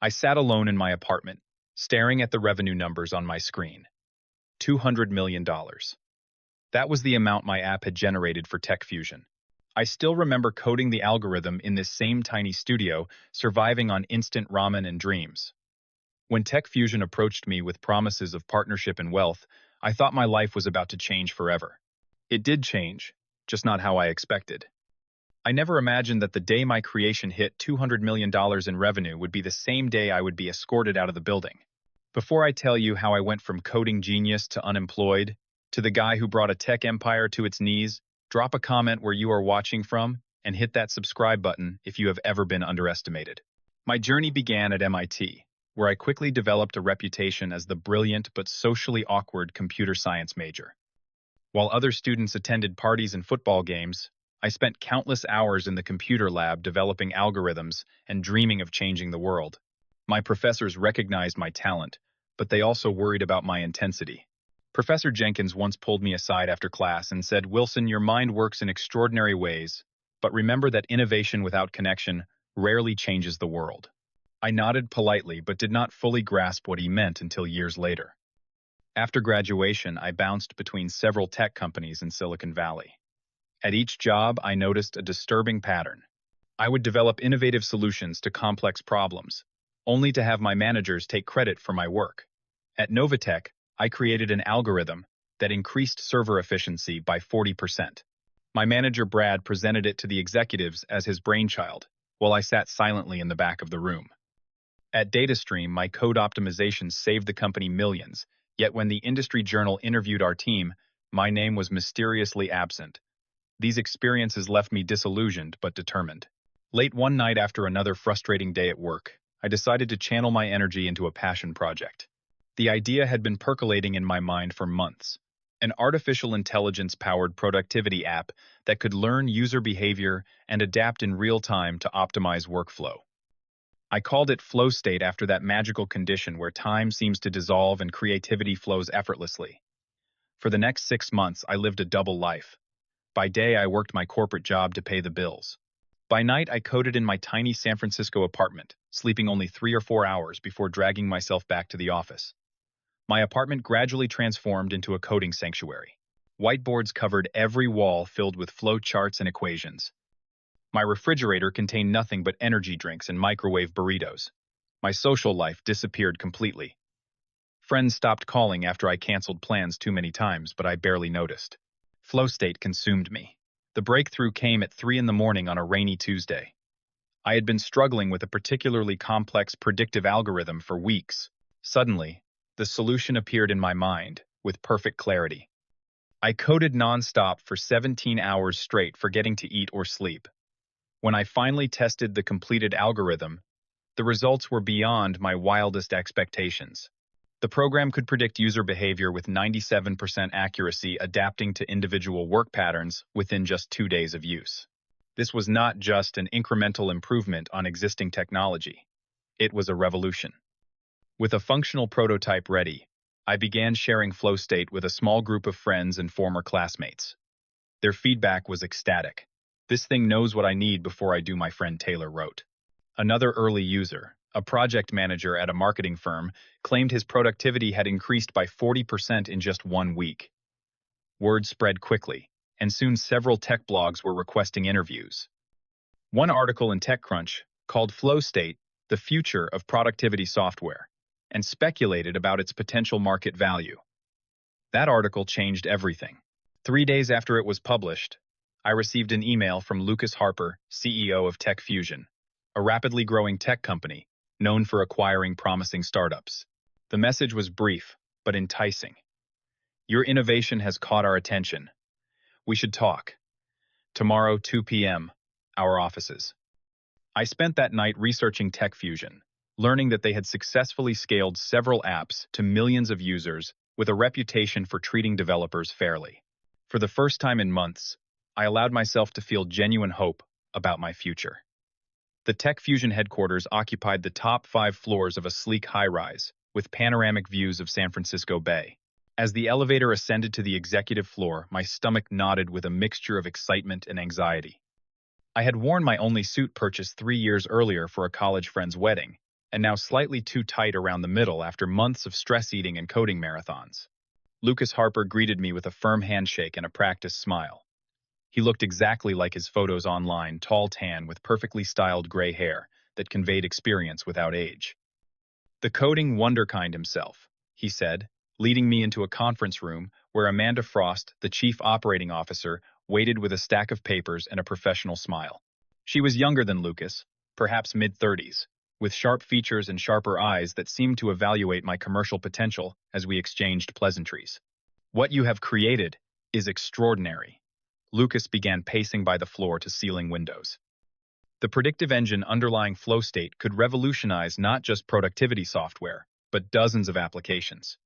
I sat alone in my apartment, staring at the revenue numbers on my screen. $200 million. That was the amount my app had generated for TechFusion. I still remember coding the algorithm in this same tiny studio, surviving on instant ramen and dreams. When TechFusion approached me with promises of partnership and wealth, I thought my life was about to change forever. It did change, just not how I expected. I never imagined that the day my creation hit $200 million in revenue would be the same day I would be escorted out of the building. Before I tell you how I went from coding genius to unemployed, to the guy who brought a tech empire to its knees, drop a comment where you are watching from and hit that subscribe button if you have ever been underestimated. My journey began at MIT, where I quickly developed a reputation as the brilliant but socially awkward computer science major. While other students attended parties and football games, I spent countless hours in the computer lab developing algorithms and dreaming of changing the world. My professors recognized my talent, but they also worried about my intensity. Professor Jenkins once pulled me aside after class and said, "Wilson, your mind works in extraordinary ways, but remember that innovation without connection rarely changes the world." I nodded politely but did not fully grasp what he meant until years later. After graduation, I bounced between several tech companies in Silicon Valley. At each job, I noticed a disturbing pattern. I would develop innovative solutions to complex problems, only to have my managers take credit for my work. At Novatech, I created an algorithm that increased server efficiency by 40%. My manager Brad presented it to the executives as his brainchild, while I sat silently in the back of the room. At DataStream, my code optimization saved the company millions, yet when the industry journal interviewed our team, my name was mysteriously absent. These experiences left me disillusioned but determined. Late one night after another frustrating day at work, I decided to channel my energy into a passion project. The idea had been percolating in my mind for months. An artificial intelligence-powered productivity app that could learn user behavior and adapt in real time to optimize workflow. I called it flow state after that magical condition where time seems to dissolve and creativity flows effortlessly. For the next 6 months, I lived a double life. By day, I worked my corporate job to pay the bills. By night, I coded in my tiny San Francisco apartment, sleeping only 3 or 4 hours before dragging myself back to the office. My apartment gradually transformed into a coding sanctuary. Whiteboards covered every wall filled with flow charts and equations. My refrigerator contained nothing but energy drinks and microwave burritos. My social life disappeared completely. Friends stopped calling after I canceled plans too many times, but I barely noticed. Flow state consumed me. The breakthrough came at 3 in the morning on a rainy Tuesday. I had been struggling with a particularly complex predictive algorithm for weeks. Suddenly, the solution appeared in my mind, with perfect clarity. I coded nonstop for 17 hours straight, forgetting to eat or sleep. When I finally tested the completed algorithm, the results were beyond my wildest expectations. The program could predict user behavior with 97% accuracy, adapting to individual work patterns within just 2 days of use. This was not just an incremental improvement on existing technology. It was a revolution. With a functional prototype ready, I began sharing flow state with a small group of friends and former classmates. Their feedback was ecstatic. "This thing knows what I need before I do," my friend Taylor wrote. Another early user, a project manager at a marketing firm, claimed his productivity had increased by 40% in just 1 week. Word spread quickly, and soon several tech blogs were requesting interviews. One article in TechCrunch called Flow State the future of productivity software and speculated about its potential market value. That article changed everything. 3 days after it was published, I received an email from Lucas Harper, CEO of TechFusion, a rapidly growing tech company known for acquiring promising startups. The message was brief, but enticing. "Your innovation has caught our attention. We should talk. Tomorrow, 2 p.m., our offices." I spent that night researching TechFusion, learning that they had successfully scaled several apps to millions of users with a reputation for treating developers fairly. For the first time in months, I allowed myself to feel genuine hope about my future. The TechFusion headquarters occupied the top 5 floors of a sleek high-rise, with panoramic views of San Francisco Bay. As the elevator ascended to the executive floor, my stomach knotted with a mixture of excitement and anxiety. I had worn my only suit purchased 3 years earlier for a college friend's wedding, and now slightly too tight around the middle after months of stress eating and coding marathons. Lucas Harper greeted me with a firm handshake and a practiced smile. He looked exactly like his photos online, tall, tan, with perfectly styled gray hair that conveyed experience without age. "The coding wonderkind himself," he said, leading me into a conference room where Amanda Frost, the chief operating officer, waited with a stack of papers and a professional smile. She was younger than Lucas, perhaps mid-30s, with sharp features and sharper eyes that seemed to evaluate my commercial potential as we exchanged pleasantries. "What you have created is extraordinary." Lucas began pacing by the floor to ceiling windows. "The predictive engine underlying flow state could revolutionize not just productivity software, but dozens of applications.